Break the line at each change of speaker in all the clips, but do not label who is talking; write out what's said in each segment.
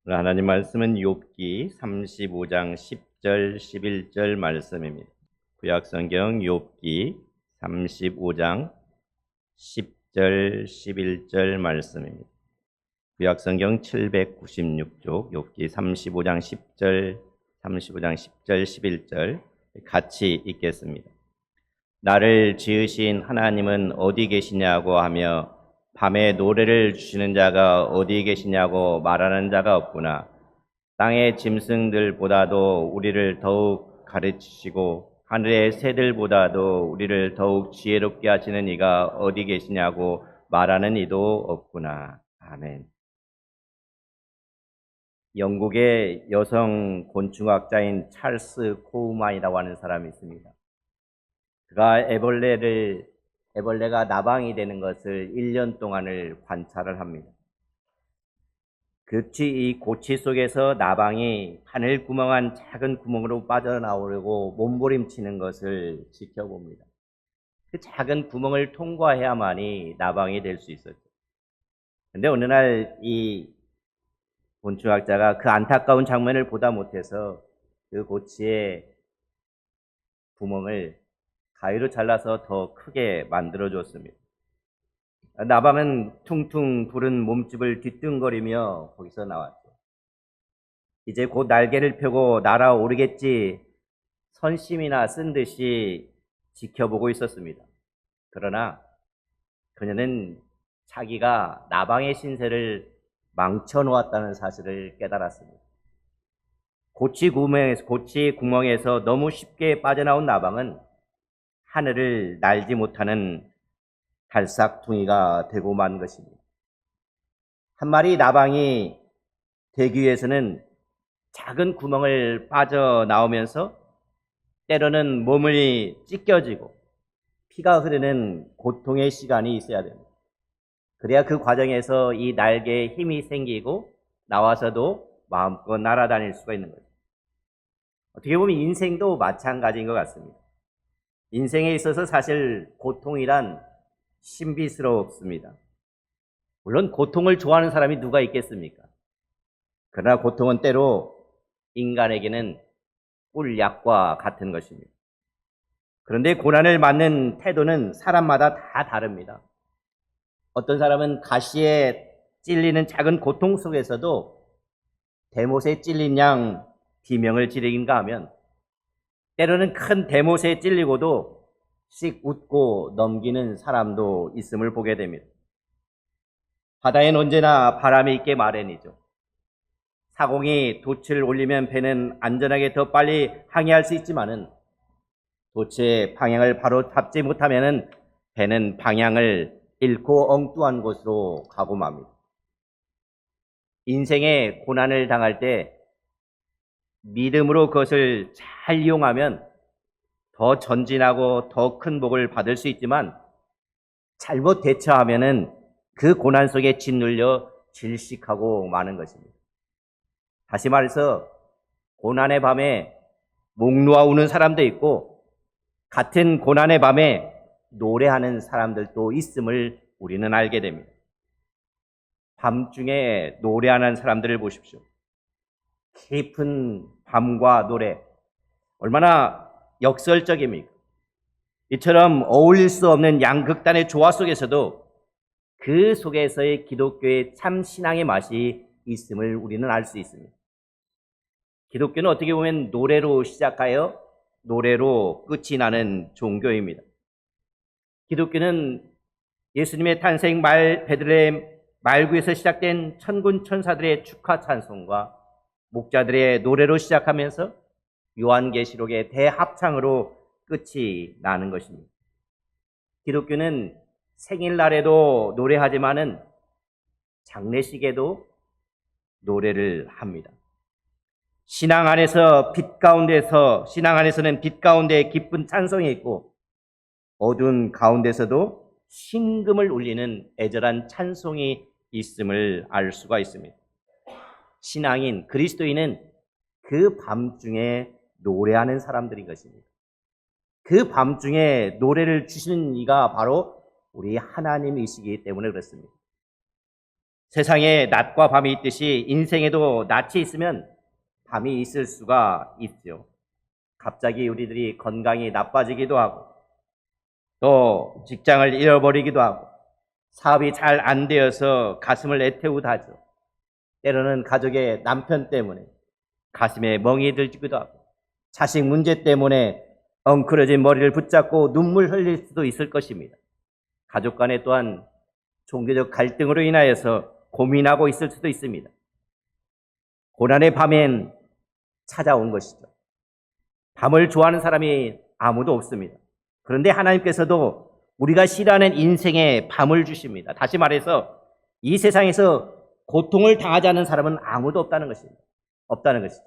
오늘 하나님 말씀은 욥기 35장 10절 11절 말씀입니다. 구약성경 욥기 35장 10절 11절 말씀입니다. 구약성경 796쪽 욥기 35장 10절 10절 11절 같이 읽겠습니다. 나를 지으신 하나님은 어디 계시냐고 하며 밤에 노래를 주시는 자가 어디 계시냐고 말하는 자가 없구나. 땅의 짐승들보다도 우리를 더욱 가르치시고 하늘의 새들보다도 우리를 더욱 지혜롭게 하시는 이가 어디 계시냐고 말하는 이도 없구나. 아멘. 영국의 여성 곤충학자인 찰스 코우만이라고 하는 사람이 있습니다. 그가 애벌레가 나방이 되는 것을 1년 동안을 관찰을 합니다. 이 고치 속에서 나방이 바늘 구멍한 작은 구멍으로 빠져나오려고 몸부림치는 것을 지켜봅니다. 그 작은 구멍을 통과해야만이 나방이 될 수 있었죠. 그런데 어느 날 이 곤충학자가 그 안타까운 장면을 보다 못해서 그 고치의 구멍을 가위로 잘라서 더 크게 만들어줬습니다. 나방은 퉁퉁 부른 몸집을 뒤뚱거리며 거기서 나왔죠. 이제 곧 날개를 펴고 날아오르겠지 선심이나 쓴 듯이 지켜보고 있었습니다. 그러나 그녀는 자기가 나방의 신세를 망쳐놓았다는 사실을 깨달았습니다. 고치 구멍에서 너무 쉽게 빠져나온 나방은 하늘을 날지 못하는 달싹둥이가 되고 만 것입니다. 한 마리 나방이 되기 위해서는 작은 구멍을 빠져나오면서 때로는 몸이 찢겨지고 피가 흐르는 고통의 시간이 있어야 됩니다. 그래야 그 과정에서 이 날개에 힘이 생기고 나와서도 마음껏 날아다닐 수가 있는 거죠. 어떻게 보면 인생도 마찬가지인 것 같습니다. 인생에 있어서 사실 고통이란 신비스럽습니다. 물론 고통을 좋아하는 사람이 누가 있겠습니까? 그러나 고통은 때로 인간에게는 꿀약과 같은 것입니다. 그런데 고난을 맞는 태도는 사람마다 다 다릅니다. 어떤 사람은 가시에 찔리는 작은 고통 속에서도 대못에 찔린 양 비명을 지르긴가 하면 때로는 큰 대못에 찔리고도 씩 웃고 넘기는 사람도 있음을 보게 됩니다. 바다엔 언제나 바람이 있게 마련이죠. 사공이 돛을 올리면 배는 안전하게 더 빨리 항해할 수 있지만은 돛의 방향을 바로 잡지 못하면은 배는 방향을 잃고 엉뚱한 곳으로 가고 맙니다. 인생의 고난을 당할 때 믿음으로 그것을 잘 이용하면 더 전진하고 더 큰 복을 받을 수 있지만 잘못 대처하면은 그 고난 속에 짓눌려 질식하고 마는 것입니다. 다시 말해서 고난의 밤에 목 놓아 우는 사람도 있고 같은 고난의 밤에 노래하는 사람들도 있음을 우리는 알게 됩니다. 밤중에 노래하는 사람들을 보십시오. 깊은 밤과 노래, 얼마나 역설적입니까? 이처럼 어울릴 수 없는 양극단의 조화 속에서도 그 속에서의 기독교의 참 신앙의 맛이 있음을 우리는 알 수 있습니다. 기독교는 어떻게 보면 노래로 시작하여 노래로 끝이 나는 종교입니다. 기독교는 예수님의 탄생 베들레헴 말구에서 시작된 천군 천사들의 축하 찬송과 목자들의 노래로 시작하면서 요한계시록의 대합창으로 끝이 나는 것입니다. 기독교는 생일날에도 노래하지만은 장례식에도 노래를 합니다. 신앙 안에서는 빛 가운데 기쁜 찬송이 있고 어두운 가운데서도 신금을 울리는 애절한 찬송이 있음을 알 수가 있습니다. 신앙인, 그리스도인은 그 밤중에 노래하는 사람들인 것입니다. 그 밤중에 노래를 주시는 이가 바로 우리 하나님이시기 때문에 그렇습니다. 세상에 낮과 밤이 있듯이 인생에도 낮이 있으면 밤이 있을 수가 있죠. 갑자기 우리들이 건강이 나빠지기도 하고, 또 직장을 잃어버리기도 하고, 사업이 잘 안 되어서 가슴을 애태우기도 하죠. 때로는 가족의 남편 때문에 가슴에 멍이 들기도 하고, 자식 문제 때문에 엉클어진 머리를 붙잡고 눈물 흘릴 수도 있을 것입니다. 가족 간에 또한 종교적 갈등으로 인하여서 고민하고 있을 수도 있습니다. 고난의 밤엔 찾아온 것이죠. 밤을 좋아하는 사람이 아무도 없습니다. 그런데 하나님께서도 우리가 싫어하는 인생에 밤을 주십니다. 다시 말해서 이 세상에서 고통을 당하지 않는 사람은 아무도 없다는 것입니다. 없다는 것이죠.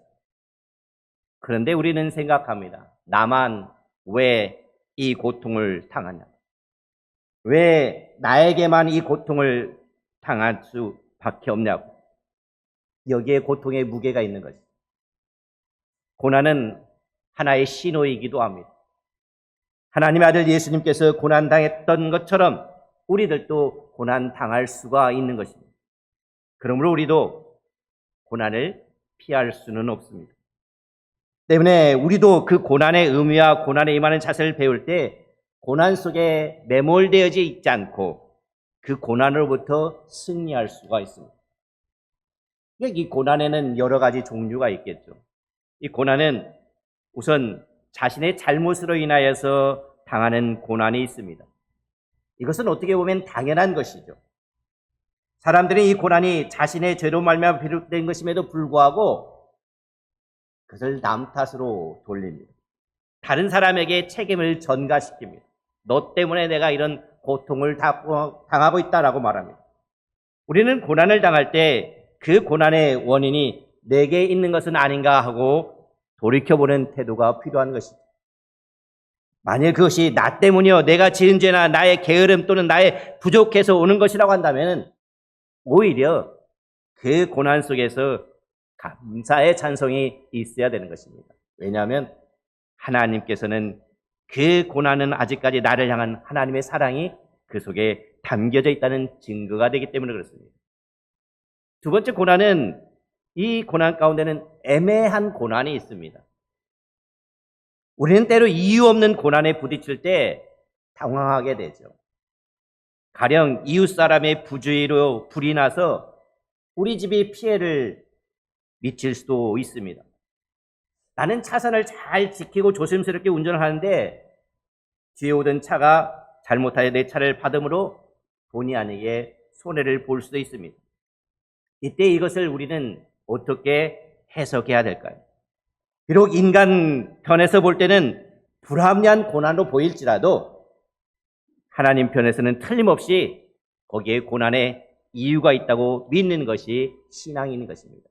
그런데 우리는 생각합니다. 나만 왜 이 고통을 당하냐? 왜 나에게만 이 고통을 당할 수밖에 없냐고. 여기에 고통의 무게가 있는 것이죠. 고난은 하나의 신호이기도 합니다. 하나님의 아들 예수님께서 고난당했던 것처럼 우리들도 고난당할 수가 있는 것입니다. 그러므로 우리도 고난을 피할 수는 없습니다. 때문에 우리도 그 고난의 의미와 고난에 임하는 자세를 배울 때 고난 속에 매몰되어지 있지 않고 그 고난으로부터 승리할 수가 있습니다. 이 고난에는 여러 가지 종류가 있겠죠. 이 고난은 우선 자신의 잘못으로 인하여서 당하는 고난이 있습니다. 이것은 어떻게 보면 당연한 것이죠. 사람들은 이 고난이 자신의 죄로 말미암아 비롯된 것임에도 불구하고 그것을 남 탓으로 돌립니다. 다른 사람에게 책임을 전가시킵니다. 너 때문에 내가 이런 고통을 당하고 있다라고 말합니다. 우리는 고난을 당할 때 그 고난의 원인이 내게 있는 것은 아닌가 하고 돌이켜보는 태도가 필요한 것이죠. 만일 그것이 나 때문이요, 내가 지은 죄나 나의 게으름 또는 나의 부족해서 오는 것이라고 한다면 오히려 그 고난 속에서 감사의 찬송이 있어야 되는 것입니다. 왜냐하면 하나님께서는 그 고난은 아직까지 나를 향한 하나님의 사랑이 그 속에 담겨져 있다는 증거가 되기 때문에 그렇습니다. 두 번째 고난은 이 고난 가운데는 애매한 고난이 있습니다. 우리는 때로 이유 없는 고난에 부딪힐 때 당황하게 되죠. 가령 이웃 사람의 부주의로 불이 나서 우리 집이 피해를 미칠 수도 있습니다. 나는 차선을 잘 지키고 조심스럽게 운전을 하는데 뒤에 오던 차가 잘못하여 내 차를 받음으로 본의 아니게 손해를 볼 수도 있습니다. 이때 이것을 우리는 어떻게 해석해야 될까요? 비록 인간 편에서 볼 때는 불합리한 고난으로 보일지라도 하나님 편에서는 틀림없이 거기에 고난의 이유가 있다고 믿는 것이 신앙인 것입니다.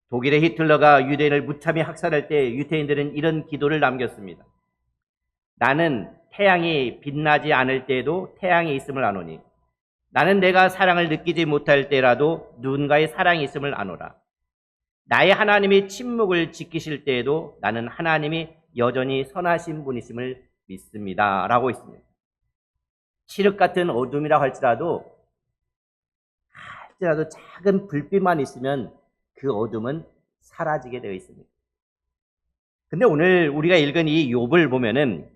독일의 히틀러가 유대인을 무참히 학살할 때 유대인들은 이런 기도를 남겼습니다. 나는 태양이 빛나지 않을 때에도 태양이 있음을 아노니 나는 내가 사랑을 느끼지 못할 때라도 누군가의 사랑이 있음을 아노라. 나의 하나님이 침묵을 지키실 때에도 나는 하나님이 여전히 선하신 분이심을 믿습니다. 라고 있습니다. 칠흑 같은 어둠이라고 할지라도 작은 불빛만 있으면 그 어둠은 사라지게 되어 있습니다. 근데 오늘 우리가 읽은 이 욥을 보면은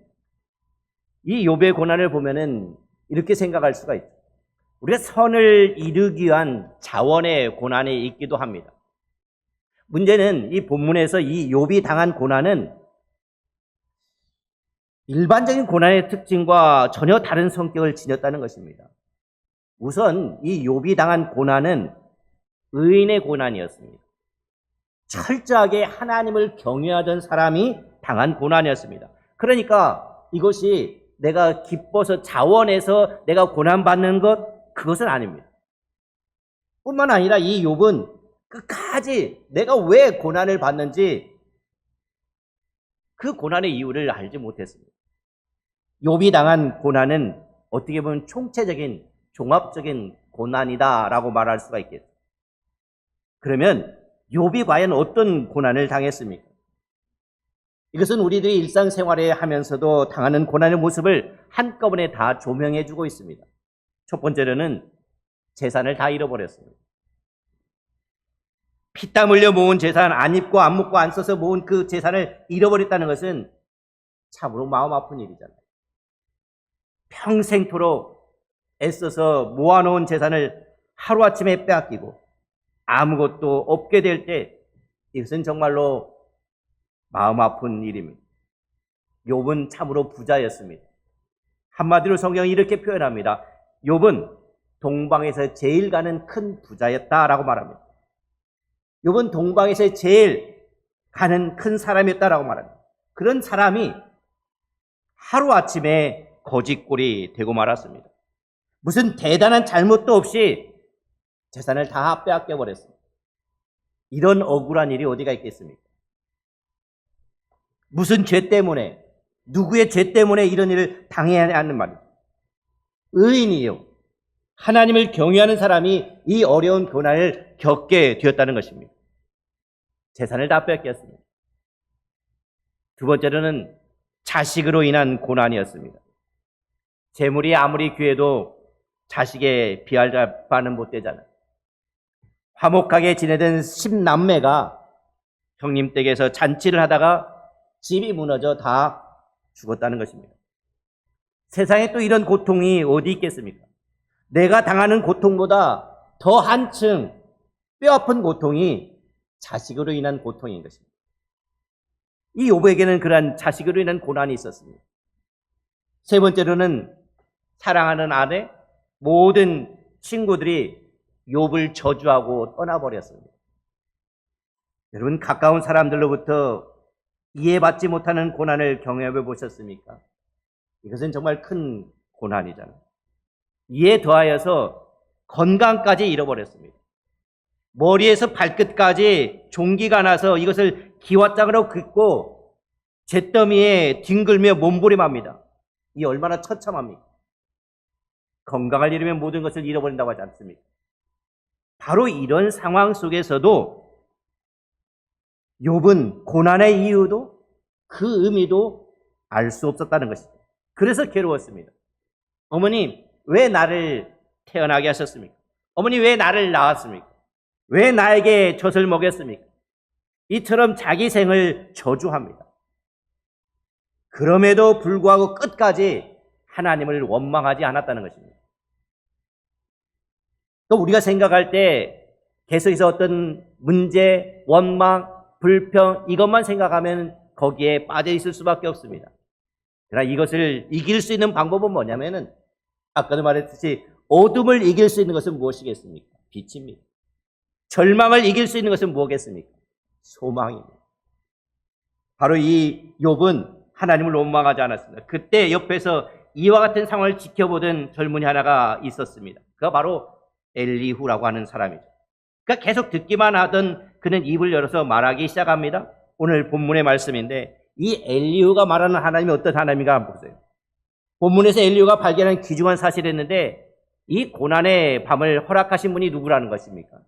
이 욥의 고난을 보면은 이렇게 생각할 수가 있죠. 우리가 선을 이루기 위한 자원의 고난이 있기도 합니다. 문제는 이 본문에서 이 욥이 당한 고난은 일반적인 고난의 특징과 전혀 다른 성격을 지녔다는 것입니다. 우선 이 욥이 당한 고난은 의인의 고난이었습니다. 철저하게 하나님을 경외하던 사람이 당한 고난이었습니다. 그러니까 이것이 내가 기뻐서 자원해서 내가 고난받는 것, 그것은 아닙니다. 뿐만 아니라 이 욥은 끝까지 내가 왜 고난을 받는지 그 고난의 이유를 알지 못했습니다. 욥이 당한 고난은 어떻게 보면 총체적인 종합적인 고난이다라고 말할 수가 있겠죠. 그러면 욥이 과연 어떤 고난을 당했습니까? 이것은 우리들이 일상생활에 하면서도 당하는 고난의 모습을 한꺼번에 다 조명해 주고 있습니다. 첫 번째로는 재산을 다 잃어버렸습니다. 피땀 흘려 모은 재산, 안 입고 안 먹고 안 써서 모은 그 재산을 잃어버렸다는 것은 참으로 마음 아픈 일이잖아요. 평생토록 애써서 모아놓은 재산을 하루아침에 빼앗기고 아무것도 없게 될 때 이것은 정말로 마음 아픈 일입니다. 욥은 참으로 부자였습니다. 한마디로 성경이 이렇게 표현합니다. 욥은 동방에서 제일 가는 큰 부자였다라고 말합니다. 욥은 동방에서 제일 가는 큰 사람이었다라고 말합니다. 그런 사람이 하루아침에 거지꼴이 되고 말았습니다. 무슨 대단한 잘못도 없이 재산을 다 빼앗겨 버렸습니다. 이런 억울한 일이 어디가 있겠습니까? 무슨 죄 때문에, 누구의 죄 때문에 이런 일을 당해야 하는 말입니다. 의인이요, 하나님을 경외하는 사람이 이 어려운 고난을 겪게 되었다는 것입니다. 재산을 다 뺏겼습니다. 두 번째로는 자식으로 인한 고난이었습니다. 재물이 아무리 귀해도 자식의 비할 바는 못 되잖아요. 화목하게 지내던 10남매가 형님 댁에서 잔치를 하다가 집이 무너져 다 죽었다는 것입니다. 세상에 또 이런 고통이 어디 있겠습니까? 내가 당하는 고통보다 더 한층 뼈아픈 고통이 자식으로 인한 고통인 것입니다. 이 욥에게는 그러한 자식으로 인한 고난이 있었습니다. 세 번째로는 사랑하는 아내, 모든 친구들이 욥을 저주하고 떠나버렸습니다. 여러분, 가까운 사람들로부터 이해받지 못하는 고난을 경험해 보셨습니까? 이것은 정말 큰 고난이잖아요. 이에 더하여서 건강까지 잃어버렸습니다. 머리에서 발끝까지 종기가 나서 이것을 기왓장으로 긋고 잿더미에 뒹굴며 몸부림합니다. 이 얼마나 처참합니까? 건강을 잃으면 모든 것을 잃어버린다고 하지 않습니까? 바로 이런 상황 속에서도 욥은 고난의 이유도 그 의미도 알 수 없었다는 것이죠. 그래서 괴로웠습니다. 어머니, 왜 나를 태어나게 하셨습니까? 어머니, 왜 나를 낳았습니까? 왜 나에게 젖을 먹였습니까? 이처럼 자기 생을 저주합니다. 그럼에도 불구하고 끝까지 하나님을 원망하지 않았다는 것입니다. 또 우리가 생각할 때 계속해서 어떤 문제, 원망, 불평 이것만 생각하면 거기에 빠져 있을 수밖에 없습니다. 그러나 이것을 이길 수 있는 방법은 뭐냐면은 아까도 말했듯이 어둠을 이길 수 있는 것은 무엇이겠습니까? 빛입니다. 절망을 이길 수 있는 것은 무엇이겠습니까? 소망입니다. 바로 이 욥은 하나님을 원망하지 않았습니다. 그때 옆에서 이와 같은 상황을 지켜보던 젊은이 하나가 있었습니다. 그가 바로 엘리후라고 하는 사람이죠. 그러니까 계속 듣기만 하던 그는 입을 열어서 말하기 시작합니다. 오늘 본문의 말씀인데 이 엘리후가 말하는 하나님이 어떤 하나님인가 한번 보세요. 본문에서 엘리후가 발견한 귀중한 사실이었는데 이 고난의 밤을 허락하신 분이 누구라는 것입니까?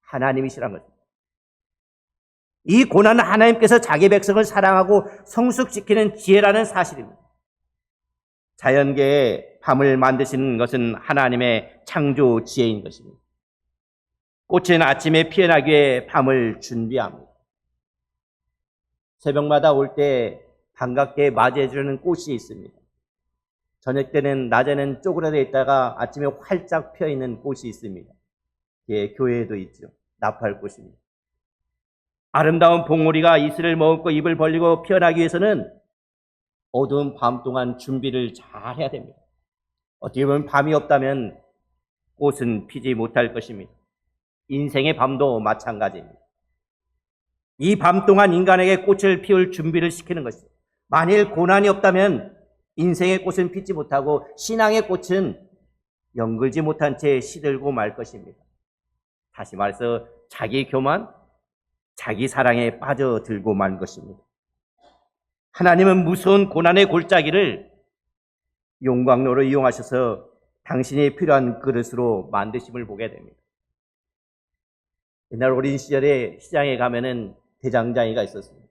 하나님이시라는 것입니다. 이 고난은 하나님께서 자기 백성을 사랑하고 성숙시키는 지혜라는 사실입니다. 자연계에 밤을 만드시는 것은 하나님의 창조 지혜인 것입니다. 꽃은 아침에 피어나기 위해 밤을 준비합니다. 새벽마다 올 때 반갑게 맞이해주는 꽃이 있습니다. 저녁 때는 낮에는 쪼그라져 있다가 아침에 활짝 펴있는 꽃이 있습니다. 예, 교회에도 있죠. 나팔꽃입니다. 아름다운 봉오리가 이슬을 머금고 입을 벌리고 피어나기 위해서는 어두운 밤 동안 준비를 잘 해야 됩니다. 어떻게 보면 밤이 없다면 꽃은 피지 못할 것입니다. 인생의 밤도 마찬가지입니다. 이 밤 동안 인간에게 꽃을 피울 준비를 시키는 것입니다. 만일 고난이 없다면 인생의 꽃은 피지 못하고 신앙의 꽃은 연글지 못한 채 시들고 말 것입니다. 다시 말해서 자기 교만, 자기 사랑에 빠져들고 만 것입니다. 하나님은 무서운 고난의 골짜기를 용광로로 이용하셔서 당신이 필요한 그릇으로 만드심을 보게 됩니다. 옛날 어린 시절에 시장에 가면은 대장장이가 있었습니다.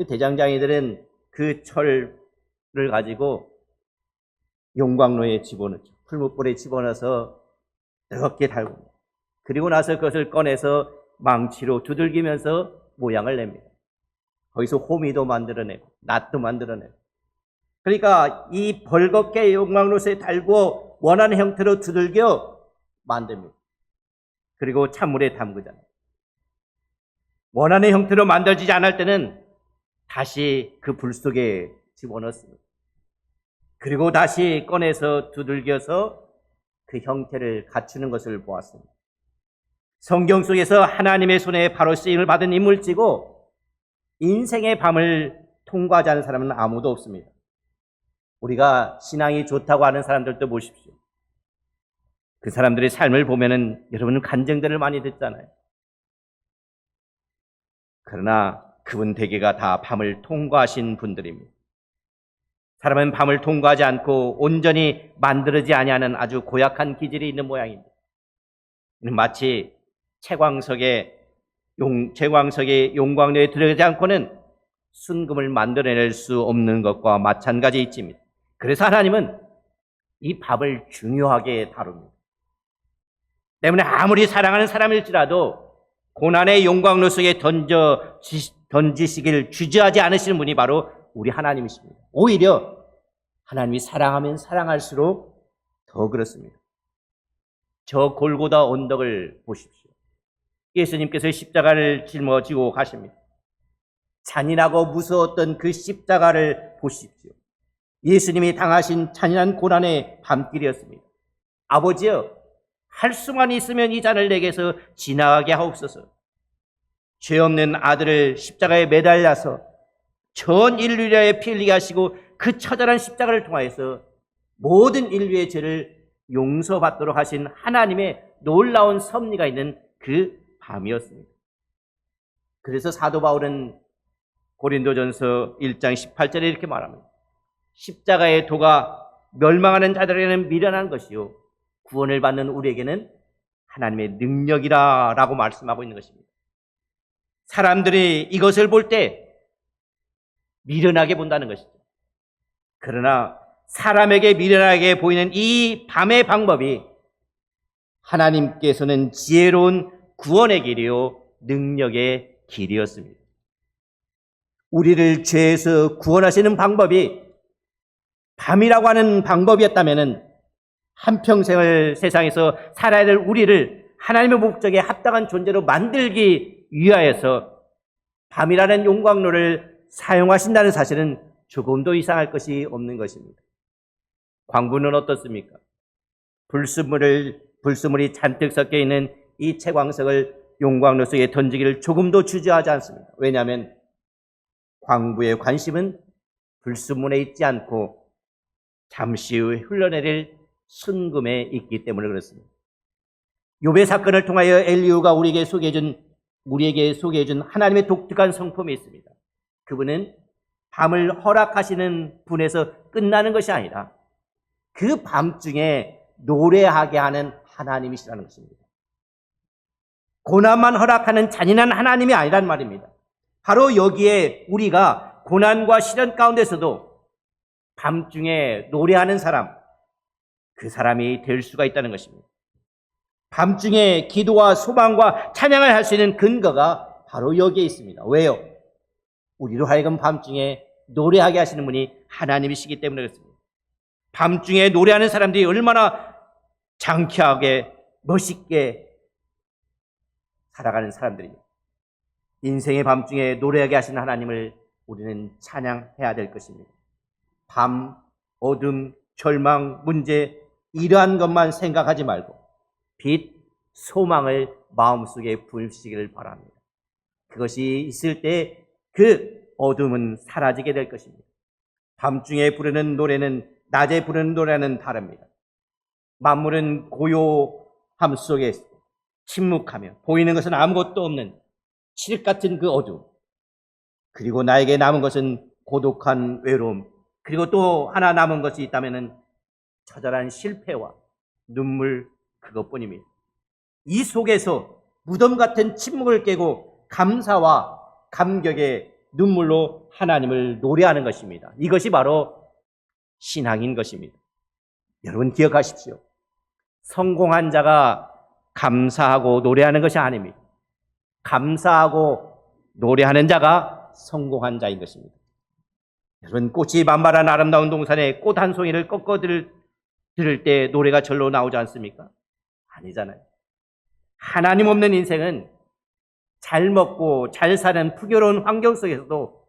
대장장이들은 그 철을 가지고 용광로에 집어넣죠. 풀무불에 집어넣어서 뜨겁게 달굽니다. 그리고 나서 그것을 꺼내서 망치로 두들기면서 모양을 냅니다. 거기서 호미도 만들어내고 낫도 만들어내고, 그러니까 이 벌겋게 용광로에 달고 원하는 형태로 두들겨 만듭니다. 그리고 찬물에 담그잖아요. 원하는 형태로 만들어지지 않을 때는 다시 그 불 속에 집어넣습니다. 그리고 다시 꺼내서 두들겨서 그 형태를 갖추는 것을 보았습니다. 성경 속에서 하나님의 손에 바로 쓰임을 받은 인물치고 인생의 밤을 통과하지 않은 사람은 아무도 없습니다. 우리가 신앙이 좋다고 하는 사람들도 보십시오. 그 사람들의 삶을 보면은 여러분은 간증들을 많이 듣잖아요. 그러나 그분 대개가 다 밤을 통과하신 분들입니다. 사람은 밤을 통과하지 않고 온전히 만들어지지 아니하는 아주 고약한 기질이 있는 모양입니다. 마치 채광석의 용광로에 들어가지 않고는 순금을 만들어낼 수 없는 것과 마찬가지 이치입니다. 그래서 하나님은 이 밤을 중요하게 다룹니다. 때문에 아무리 사랑하는 사람일지라도 고난의 용광로 속에 던지시길 주저하지 않으시는 분이 바로 우리 하나님이십니다. 오히려 하나님이 사랑하면 사랑할수록 더 그렇습니다. 저 골고다 언덕을 보십시오. 예수님께서 십자가를 짊어지고 가십니다. 잔인하고 무서웠던 그 십자가를 보십시오. 예수님이 당하신 잔인한 고난의 밤길이었습니다. 아버지여, 할 수만 있으면 이 잔을 내게서 지나가게 하옵소서. 죄 없는 아들을 십자가에 매달려서 전 인류에 피 흘리게 하시고 그 처절한 십자가를 통하여서 모든 인류의 죄를 용서받도록 하신 하나님의 놀라운 섭리가 있는 그 밤이었습니다. 그래서 사도 바울은 고린도전서 1장 18절에 이렇게 말합니다. 십자가의 도가 멸망하는 자들에게는 미련한 것이요 구원을 받는 우리에게는 하나님의 능력이라 라고 말씀하고 있는 것입니다. 사람들이 이것을 볼 때 미련하게 본다는 것이죠. 그러나 사람에게 미련하게 보이는 이 밤의 방법이 하나님께서는 지혜로운 구원의 길이요 능력의 길이었습니다. 우리를 죄에서 구원하시는 방법이 밤이라고 하는 방법이었다면 한평생을 세상에서 살아야 될 우리를 하나님의 목적에 합당한 존재로 만들기 위하여서 밤이라는 용광로를 사용하신다는 사실은 조금도 이상할 것이 없는 것입니다. 광부는 어떻습니까? 불순물이 잔뜩 섞여 있는 이 채광석을 용광로 속에 던지기를 조금도 주저하지 않습니다. 왜냐하면 광부의 관심은 불순물에 있지 않고 잠시 후에 흘러내릴 순금에 있기 때문에 그렇습니다. 욥의 사건을 통하여 엘리후가 우리에게 소개해준 하나님의 독특한 성품이 있습니다. 그분은 밤을 허락하시는 분에서 끝나는 것이 아니라 그 밤중에 노래하게 하는 하나님이시라는 것입니다. 고난만 허락하는 잔인한 하나님이 아니란 말입니다. 바로 여기에 우리가 고난과 시련 가운데서도 밤중에 노래하는 사람, 그 사람이 될 수가 있다는 것입니다. 밤중에 기도와 소망과 찬양을 할 수 있는 근거가 바로 여기에 있습니다. 왜요? 우리로 하여금 밤중에 노래하게 하시는 분이 하나님이시기 때문에 그렇습니다. 밤중에 노래하는 사람들이 얼마나 장쾌하게 멋있게 살아가는 사람들입니다. 인생의 밤중에 노래하게 하시는 하나님을 우리는 찬양해야 될 것입니다. 밤, 어둠, 절망, 문제 이러한 것만 생각하지 말고 빛, 소망을 마음속에 부으시기를 바랍니다. 그것이 있을 때 그 어둠은 사라지게 될 것입니다. 밤중에 부르는 노래는 낮에 부르는 노래는 다릅니다. 만물은 고요함 속에 침묵하며 보이는 것은 아무것도 없는 칠흑 같은 그 어둠, 그리고 나에게 남은 것은 고독한 외로움, 그리고 또 하나 남은 것이 있다면 처절한 실패와 눈물, 그것뿐입니다. 이 속에서 무덤 같은 침묵을 깨고 감사와 감격의 눈물로 하나님을 노래하는 것입니다. 이것이 바로 신앙인 것입니다. 여러분 기억하십시오. 성공한 자가 감사하고 노래하는 것이 아닙니다. 감사하고 노래하는 자가 성공한 자인 것입니다. 여러분, 꽃이 만발한 아름다운 동산에 꽃 한 송이를 꺾어 들을 때 노래가 절로 나오지 않습니까? 아니잖아요. 하나님 없는 인생은 잘 먹고 잘 사는 풍요로운 환경 속에서도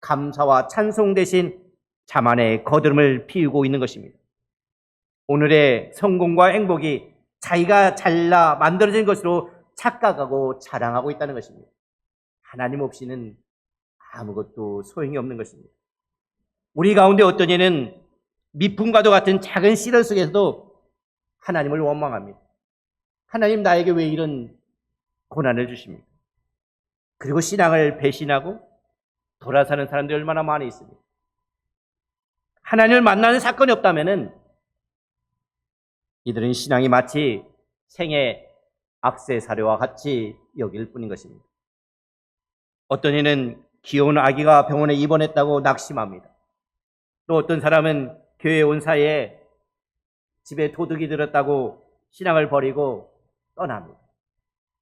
감사와 찬송 대신 자만의 거드름을 피우고 있는 것입니다. 오늘의 성공과 행복이 자기가 잘나 만들어진 것으로 착각하고 자랑하고 있다는 것입니다. 하나님 없이는 아무것도 소용이 없는 것입니다. 우리 가운데 어떤 이는 미풍과도 같은 작은 시련 속에서도 하나님을 원망합니다. 하나님, 나에게 왜 이런 고난을 주십니까? 그리고 신앙을 배신하고 돌아서는 사람들이 얼마나 많이 있습니까? 하나님을 만나는 사건이 없다면은 이들은 신앙이 마치 생애 액세서리와 같이 여길 뿐인 것입니다. 어떤 이는 귀여운 아기가 병원에 입원했다고 낙심합니다. 또 어떤 사람은 교회에 온 사이에 집에 도둑이 들었다고 신앙을 버리고 떠납니다.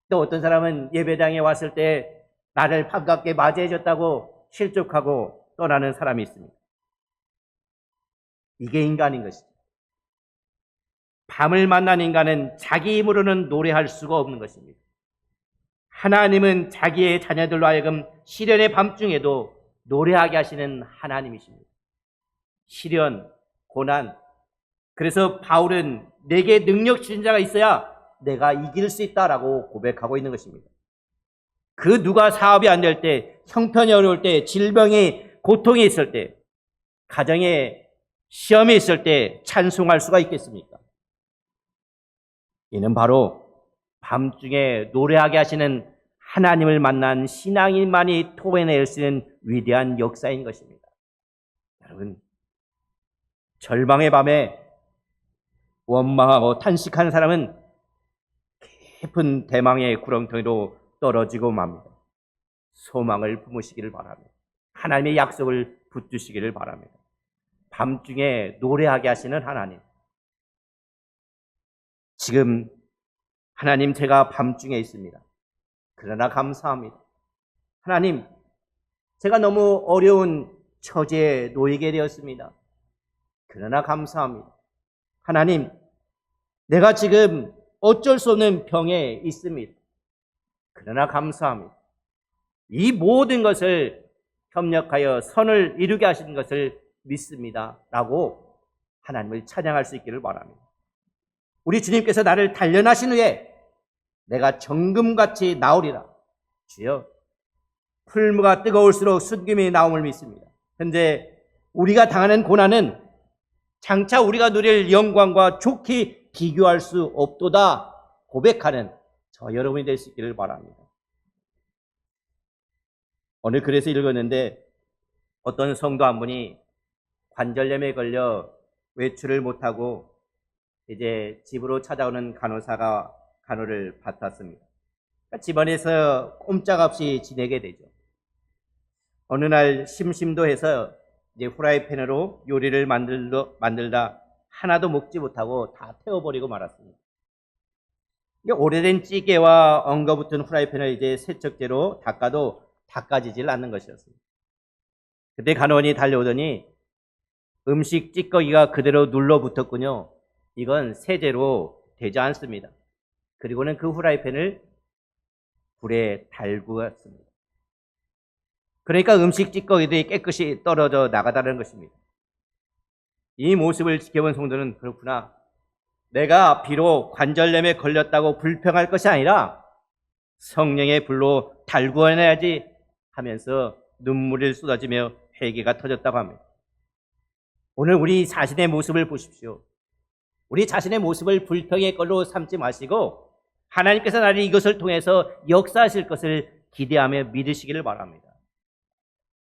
또 어떤 사람은 예배당에 왔을 때 나를 반갑게 맞이해줬다고 실족하고 떠나는 사람이 있습니다. 이게 인간인 것이죠. 밤을 만난 인간은 자기 힘으로는 노래할 수가 없는 것입니다. 하나님은 자기의 자녀들로 하여금 시련의 밤중에도 노래하게 하시는 하나님이십니다. 시련, 고난. 그래서 바울은 내게 능력 주신 자가 있어야 내가 이길 수 있다라고 고백하고 있는 것입니다. 그 누가 사업이 안 될 때, 형편이 어려울 때, 질병이, 고통이 있을 때, 가정에 시험이 있을 때 찬송할 수가 있겠습니까? 이는 바로 밤중에 노래하게 하시는 하나님을 만난 신앙인만이 토해낼 수 있는 위대한 역사인 것입니다. 여러분, 절망의 밤에 원망하고 탄식하는 사람은 깊은 대망의 구렁텅이로 떨어지고 맙니다. 소망을 품으시기를 바랍니다. 하나님의 약속을 붙드시기를 바랍니다. 밤중에 노래하게 하시는 하나님. 지금 하나님, 제가 밤중에 있습니다. 그러나 감사합니다. 하나님, 제가 너무 어려운 처지에 놓이게 되었습니다. 그러나 감사합니다. 하나님, 내가 지금 어쩔 수 없는 병에 있습니다. 그러나 감사합니다. 이 모든 것을 협력하여 선을 이루게 하시는 것을 믿습니다. 라고 하나님을 찬양할 수 있기를 바랍니다. 우리 주님께서 나를 단련하신 후에 내가 정금같이 나오리라. 주여, 풀무가 뜨거울수록 순금이 나옴을 믿습니다. 현재 우리가 당하는 고난은 장차 우리가 누릴 영광과 좋게 비교할 수 없도다 고백하는 저 여러분이 될 수 있기를 바랍니다. 오늘 글에서 읽었는데 어떤 성도 한 분이 관절염에 걸려 외출을 못하고 이제 집으로 찾아오는 간호사가 간호를 받았습니다. 그러니까 집안에서 꼼짝없이 지내게 되죠. 어느 날 심심도해서 이제 후라이팬으로 요리를 만들다 하나도 먹지 못하고 다 태워버리고 말았습니다. 오래된 찌개와 엉거붙은 후라이팬을 이제 세척제로 닦아도 닦아지질 않는 것이었습니다. 그때 간호원이 달려오더니 음식 찌꺼기가 그대로 눌러붙었군요. 이건 세제로 되지 않습니다. 그리고는 그 후라이팬을 불에 달구었습니다. 그러니까 음식 찌꺼기들이 깨끗이 떨어져 나가다는 것입니다. 이 모습을 지켜본 성도는 그렇구나. 내가 비록 관절염에 걸렸다고 불평할 것이 아니라 성령의 불로 달구어내야지 하면서 눈물을 쏟아지며 회개가 터졌다고 합니다. 오늘 우리 자신의 모습을 보십시오. 우리 자신의 모습을 불평의 걸로 삼지 마시고 하나님께서 나를 이것을 통해서 역사하실 것을 기대하며 믿으시기를 바랍니다.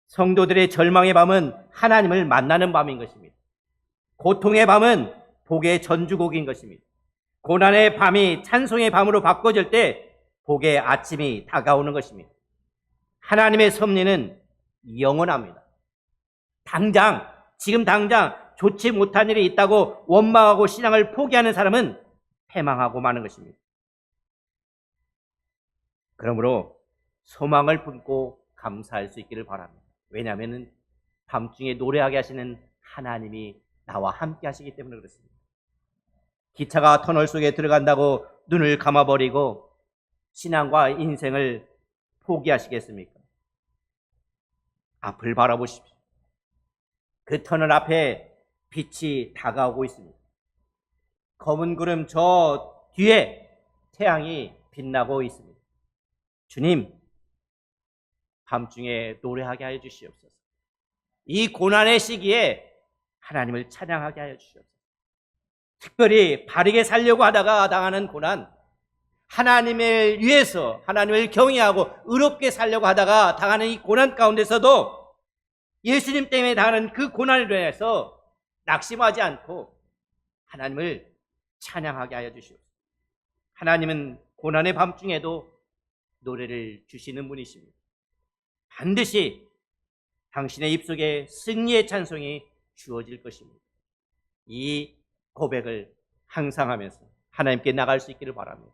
성도들의 절망의 밤은 하나님을 만나는 밤인 것입니다. 고통의 밤은 복의 전주곡인 것입니다. 고난의 밤이 찬송의 밤으로 바꿔질 때 복의 아침이 다가오는 것입니다. 하나님의 섭리는 영원합니다. 지금 당장 좋지 못한 일이 있다고 원망하고 신앙을 포기하는 사람은 패망하고 마는 것입니다. 그러므로 소망을 품고 감사할 수 있기를 바랍니다. 왜냐하면 밤중에 노래하게 하시는 하나님이 나와 함께 하시기 때문에 그렇습니다. 기차가 터널 속에 들어간다고 눈을 감아버리고 신앙과 인생을 포기하시겠습니까? 앞을 바라보십시오. 그 터널 앞에 빛이 다가오고 있습니다. 검은 구름 저 뒤에 태양이 빛나고 있습니다. 주님, 밤중에 노래하게 하여 주시옵소서. 이 고난의 시기에 하나님을 찬양하게 하여 주시옵소서. 특별히 바르게 살려고 하다가 당하는 고난, 하나님을 위해서 하나님을 경외하고 의롭게 살려고 하다가 당하는 이 고난 가운데서도 예수님 때문에 당하는 그 고난으로 인해서 낙심하지 않고 하나님을 찬양하게 하여 주시옵소서. 하나님은 고난의 밤중에도 노래를 주시는 분이십니다. 반드시 당신의 입속에 승리의 찬송이 주어질 것입니다. 이 고백을 항상 하면서 하나님께 나갈 수 있기를 바랍니다.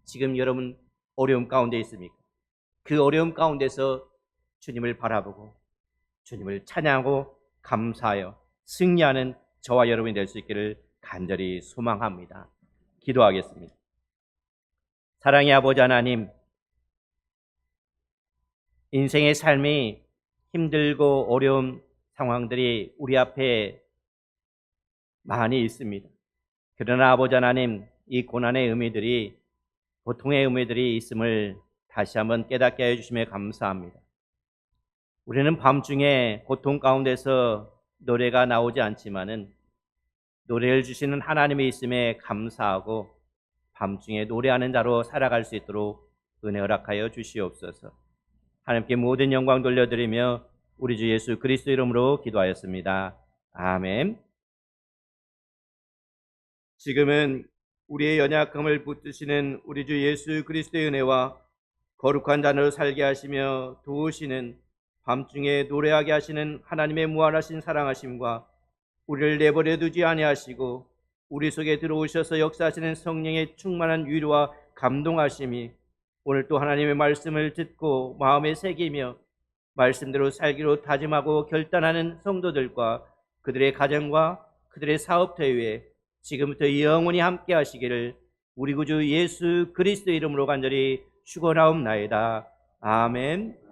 지금 여러분 어려움 가운데 있습니까? 그 어려움 가운데서 주님을 바라보고 주님을 찬양하고 감사하여 승리하는 저와 여러분이 될 수 있기를 간절히 소망합니다. 기도하겠습니다. 사랑의 아버지 하나님, 인생의 삶이 힘들고 어려운 상황들이 우리 앞에 많이 있습니다. 그러나 아버지 하나님, 이 고난의 의미들이 고통의 의미들이 있음을 다시 한번 깨닫게 해주심에 감사합니다. 우리는 밤중에 고통 가운데서 노래가 나오지 않지만은 노래를 주시는 하나님이 있음에 감사하고 밤중에 노래하는 자로 살아갈 수 있도록 은혜 허락하여 주시옵소서. 하나님께 모든 영광 돌려드리며 우리 주 예수 그리스도 이름으로 기도하였습니다. 아멘. 지금은 우리의 연약함을 붙드시는 우리 주 예수 그리스도의 은혜와 거룩한 자녀로 살게 하시며 도우시는 밤중에 노래하게 하시는 하나님의 무한하신 사랑하심과 우리를 내버려 두지 아니하시고 우리 속에 들어오셔서 역사하시는 성령의 충만한 위로와 감동하심이 오늘 또 하나님의 말씀을 듣고 마음에 새기며 말씀대로 살기로 다짐하고 결단하는 성도들과 그들의 가정과 그들의 사업터 위에 지금부터 영원히 함께 하시기를 우리 구주 예수 그리스도 이름으로 간절히 축원하옵나이다. 아멘.